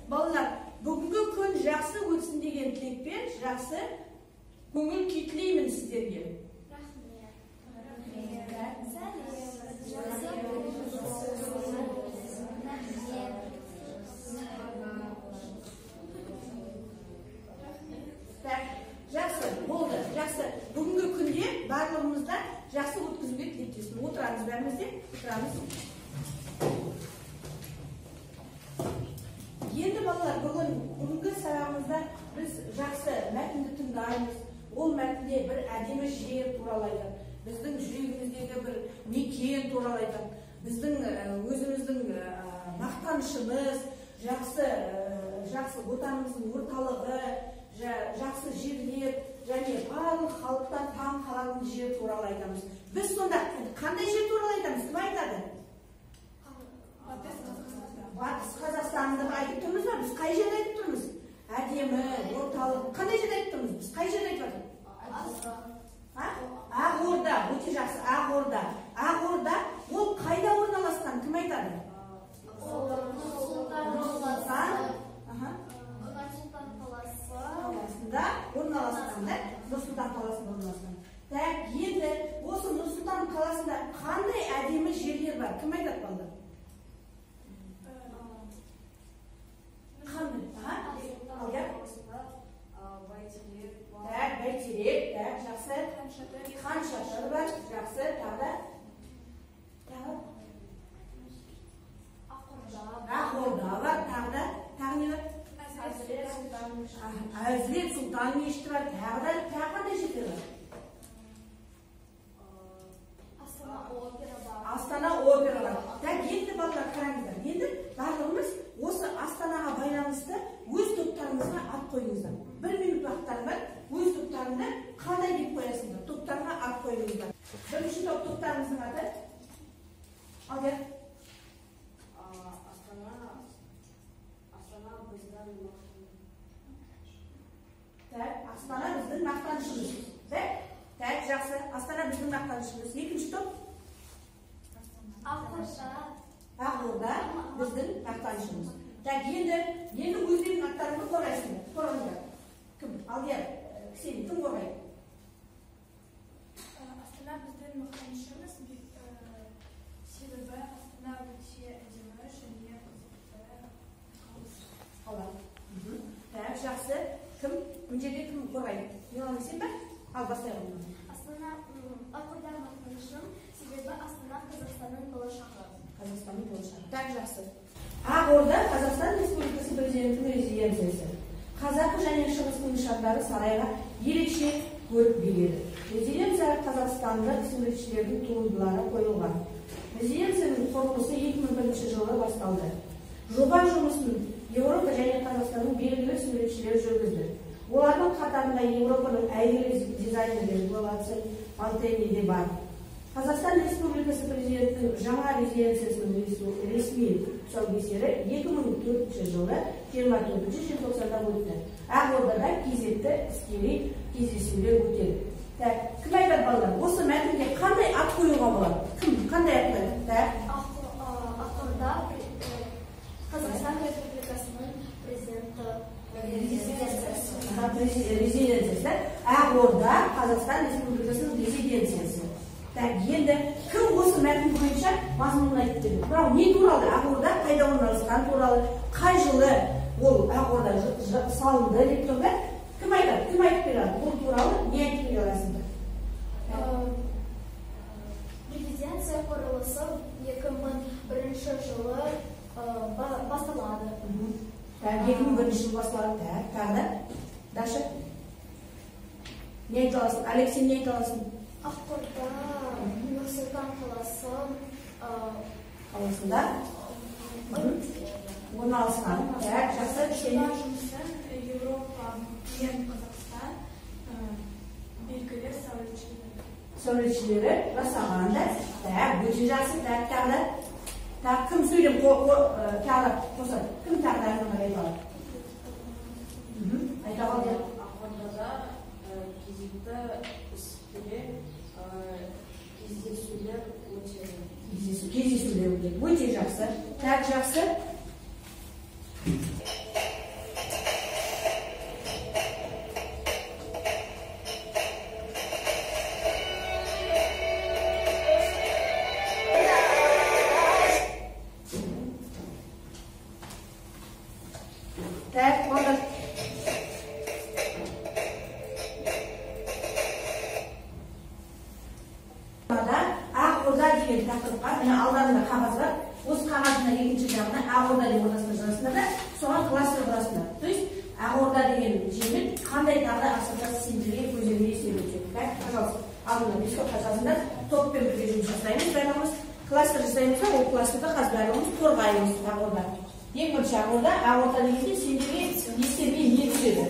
Балалар, бүгінгі күн жақсы өтсін деген тілекпен жақсы көңіл күй тілеймін сіздерге. Жақсы, болды, жақсы. Бүгінгі күнде барлығымызда жақсы өткізуге тілектеспін. Отырамыз бәріміз де, отырамыз. Енді балалар, бүгінгі сабағымызда біз жақсы мәтінді тыңдаймыз. Ол мәтінде бір әдемі жер туралы айтады. Біздің жүрегіміздегі бір мекен туралы айтады. Біздің өзіміздің мақтанышымыз, жақсы отанымыздың орталығы, жақсы жерлер және барлық халықтан таң қалатын жер туралы айтамыз. Біз сонда қандай жер туралы айтамыз? Кім айтады? Батыс Қазақстанды айтып тұрмыз ба? Біз қай жерді айтып тұрмыз? Әдемі, орталық. Қандай жерді айтып тұрмыз? Біз қай жерді айтып тұрмыз? Ақорда, өте жақсы. Ақорда. Ақорда, ол қайда орналасқан? Кім айтады? Нұр-Сұлтан қаласында орналасқан. Енді осы Нұр-Сұлтан қаласында қандай әдемі жерлер бар? Кім айтады балдар? Бәйтерек, жақсы. Хан Шатыр бар, жақсы. Ақорда бар, тағы не бар? Әзірет Сұлтан мешіті бар, тағы қандай жерлер бар? Астана опера бар. Енді балалар қараңыздар. Енді барлығымыз осы Астанаға байланысты өз топтарыңызға ат қойыңыздар. 1 минут уақыттарың бар. Өз топтарыңда қандай деп қоясыңдар? Топтарыңа ат қойыңыздар. Бірінші топтарыңыздың аты? Ал кел. Астана біздің мақтанышымыз. Жақсы. Астана біздің мақтанышымыз. Екінші топ? Ақорда біздің мақтанышымыз. Енді өздерінің аттарыңды қорғайсыңдар. Кім? Алдияр, Ксения, кім қорғайды? Астана біздің мақтанышымыз. Себебі Астана өте әдемі және қызықты. Жақсы. Кім? Бұл жерде кім қорғайды? Милана, сен бе? Ал бастайық. Астана Ақорда мақтанышым. Себебі Астана Қазақстанның болашағы. Қазақстанның болашағы. Жақсы. Ақорда Қазақстан Республикасы президентінің резиденциясы. Қазақы және шығыстың нышандары сарайға ерекше көрік береді. Резиденцияға қазақстандық суретшілердің туындылары қойылған. Резиденцияның құрылысы 2001 жылы басталды. Жоба жұмысын Еуропа және Қазақстанның белгілі суретшілері жүргізді. Олардың қатарында Еуропаның әйгілі дизайнерлері Голландсен, Монтенье де бар. Қазақстан Республикасы президентінің жаңа резиденциясының ресми тұсаукесері 2004 жылы 24 желтоқсанда өтті. Ақордада кезекті іскери кездесулер өтеді. Кім айтады балалар? Осы мәтінге қандай ат қоюға болады? Кім? Қандай ат қояды? Ақорда Қазақстан Республикасының резиденциясы. Ақорда Қазақстан Республикасының резиденциясы. Енді кім осы мәтін бойынша мазмұнын айтып берді? Бірақ не туралы? Ақорда қайда орналасқан туралы, қай жылы ол Ақорда салынды деп тұрды? Кім айтады? Кім айтып береді? Бұл туралы не айтып бере аласыңдар? Резиденция құрылысы 2001 жылы басталады. 2001 жылы басталады. Тағы да? Даша? Не айта аласың? Алексей, не айта аласың? Ақорда Нұр-Сұлтан қаласында орналасқан. Жақсы. жұмысын Еуропа мен Қазақстан белгілі сәулетшілері жасағанда. Өте жақсы. Тағы кім сөйлем қосады? Кім тағы айтып алады? Айта қалды. Ақордада кезекті кездесулер өтеді. Өте жақсы. Жақсы. Так, болды. Ақорда деген тақырыпқа міне алдарында қағаз бар. Осы қағаздың екінші жағына Ақорда деп орнатып жазасыңдар да, соған кластер құрасыңдар. То есть Ақорда деген жермен қандай тағы ассоциация сендерге көздеріне естелетеді. Так, пожалуйста, алдына листокқа жазыңдар. Топпен бірге жұмыс жасаймыз, бәріміз кластер жасаймыз да, ол кластерді қазір бәріміз қорғаймыз Ақорда. Ең бірінші Ақорда дегенде сендерге естеріне не түседі?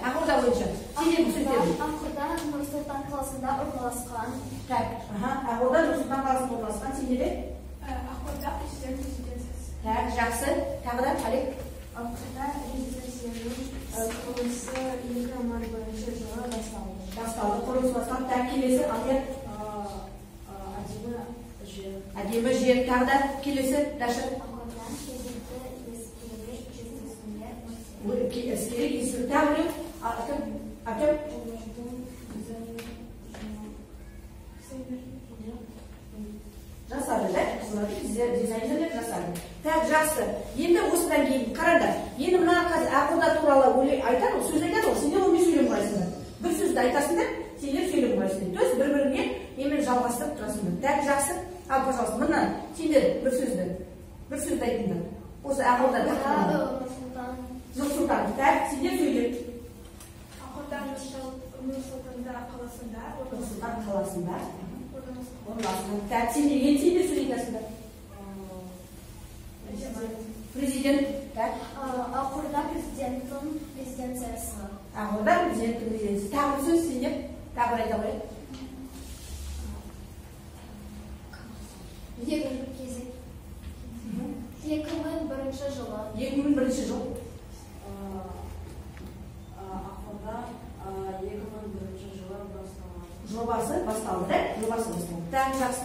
Ақорда бойынша. Ақорда Нұр-Сұлтан қаласында орналасқан. Ақорда Нұр-Сұлтан қаласында орналасқан. Сендерде? Ақорда президент резиденциясы. Так, жақсы. Тағы да қалек. Ақорда резиденциясының құрылысы 2 мамыр жылы басталды. Құрылысы басталды. Так, келесі Алия. Әдемі жер. Тағы да келесі Даша. Әскери есілі тәуілі атым жасады, дизайнерлер жасады. Так, жақсы. Енді осыдан кейін қараңдар. Енді мына қазір Ақорда туралы айтады, сөз айтады, сендер онымен сөйлем қойсыңдар. Бір сөзді айтасыңдар, сендер сөйлем қойсыңдар. То есть бір-біріне немен жалғастырып тұрасыңдар. Так, жақсы. Ал, пожалуйста, мынан сендер бір сөзді айтыңдар. Осы Ақорда Нұр-Сұлтан, так, сендер сөйлеп. Ақорда Нұр-Сұлтан қаласында орналасқан. Так, сендер сөйлейсіңдер. Президент, так. Ақорда президенттің резиденциясы. Ақорда президенттің резиденциясы. Тағы сөз сендер, тағы айта қойып. Екінші кезек. 2001 жылы. 2001 жыл. Ақорда 2001 жылы басталды. Жобасы басталды, да? Жобасы басталды. Так, жақсы.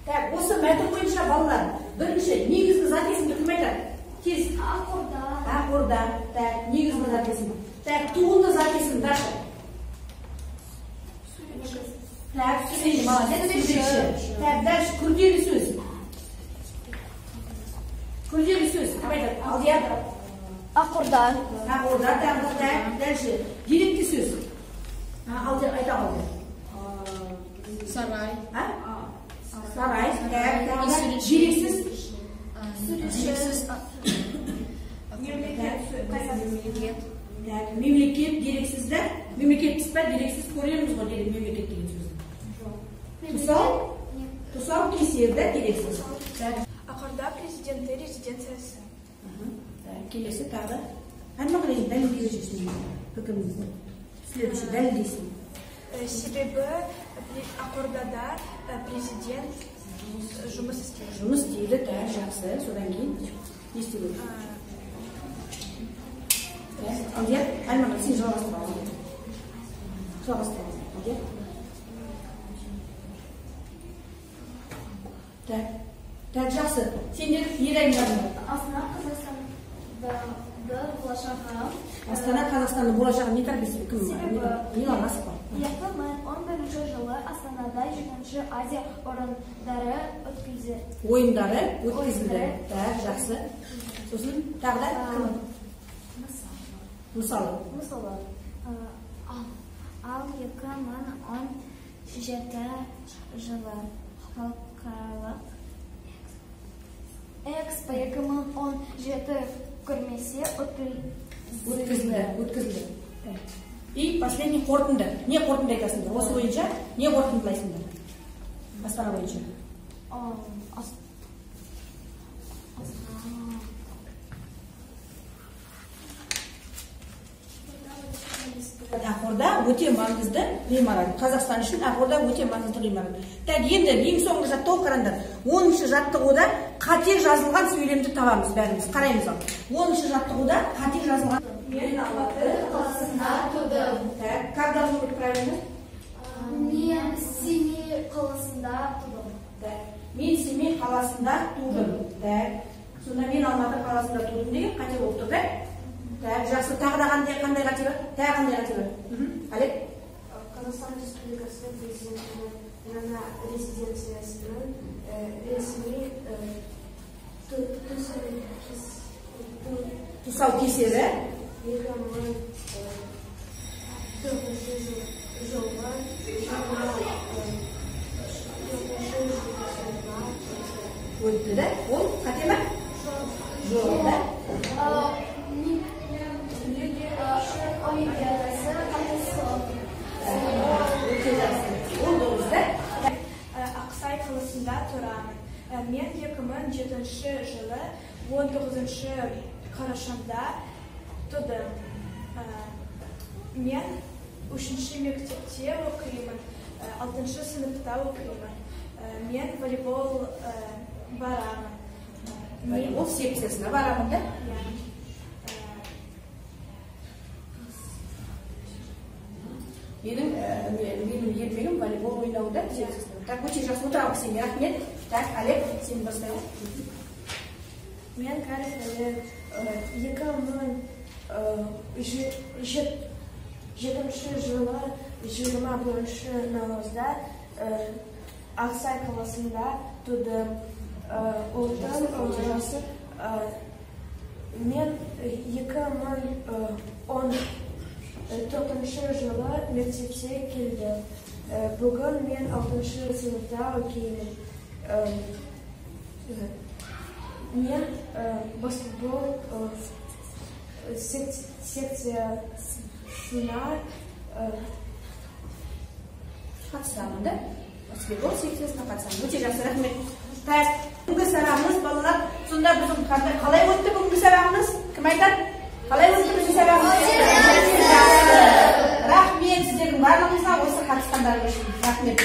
Так, осы мәтін бойынша балалар, бірінші негізгі зат есімді кім айтады? Тез. Ақорда. Так, негізгі зат есімді. Так, туынды зат есімді Даша. Так, сөйлейді, молодец, сөйлейші. Так, дальше, күрделі сөз. Күрделі сөз, кім айтады? Алдия. Ақорда. Ақорда, так, дальше, деректі сөз. Алдия, айта қалды. Сарай. Сарай, дерексіз. Мемлекет дерексізді. Мемлекет па, дерексіз көреміз ғой мемлекет деген сөзді. Тұсау кесерді дерексіз. Ақорда президенті резиденциясы. Келесі тағы аймақ режим дәлелдей жүрсің пікіріңізді. Следующий дәлелдейсің. Себебі ақордада президент жұмыс істейді. Жұмыс істейді, жақсы. Содан кейін не істеу керек? Алдияр, аймақ сен жалғастыра аласың. Жалғастыра аласың. Алдияр. Так, жақсы. Сендер не дайындадың? Астана Қазақстанның болашағы не тәрбиесі? Кім? Не аласы бар? 2011 жылы Астанада 7-ші Азия ойындары өткізілді. Так, жақсы. Сосын тағы да кім? Мысалы. Ал 2017 жылы халықаралық Экспо 2017 көрмесі өткізілді. И последний қорытынды. Не қорытынды айтасыңдар? Осы бойынша не қорытындылайсыңдар? Астана бойынша. Ақорда өте маңызды ғимарат. Қазақстан үшін Ақорда өте маңызды ғимарат. Так, енді ең соңғы жаттығу қараңдар. 10-шы жаттығуда қате жазылған сөйлемді табамыз бәріміз. Қараймыз ал. 10-шы жаттығуда қате жазылған. Мен Алматы қаласында тудым. Так, как должно быть правильно? Мен Семей қаласында тудым. Так, мен Семей қаласында тудым. Так, сонда мен Алматы қаласында тудым деген қате болып тұр, да? Так, жақсы. Тағы да қандай қате бар? Тағы қандай қате бар? Олег? Қазақстан Республикасы президентінің жаңа резиденциясының ресми тұсаукесері 2004 жылғы өтті, да? Ол қате ма? Жоқ, да? Олимпиадасы қатысты. Ол дұрыс, да? Ақсай қаласында тұрамын. Мен 2007 жылы 19 қарашада тудым. Мен 3-ші мектепте оқимын, 6-ші сыныпта оқимын. Мен волейбол барамын. Волейбол секциясына барамын, да? Менің ертегім волейбол ойнауда секциясына. Так, өте жақсы. Отырамын сен, рахмет. Так, Олег, сен бастайын. Мен Олег 2007 жылы 21 наурызда Ақсай қаласында тудым. Мен 2014 жылы мектепте келдім. Бүгін мен 6-ші сыныпта оқимын. Мен баскетбол секциясына қатысамын, да? Баскетбол секциясына қатысамын. Өте жақсы, рахмет. Так, бүгінгі сабағымыз, балалар, сонда біздің қалай өтті бүгінгі сабағымыз? Кім айтады? Қалай өтті біздің сабағымыз? Рахмет сіздердің барлығыңызға, осы қатысқандарыңыз үшін. Рахмет.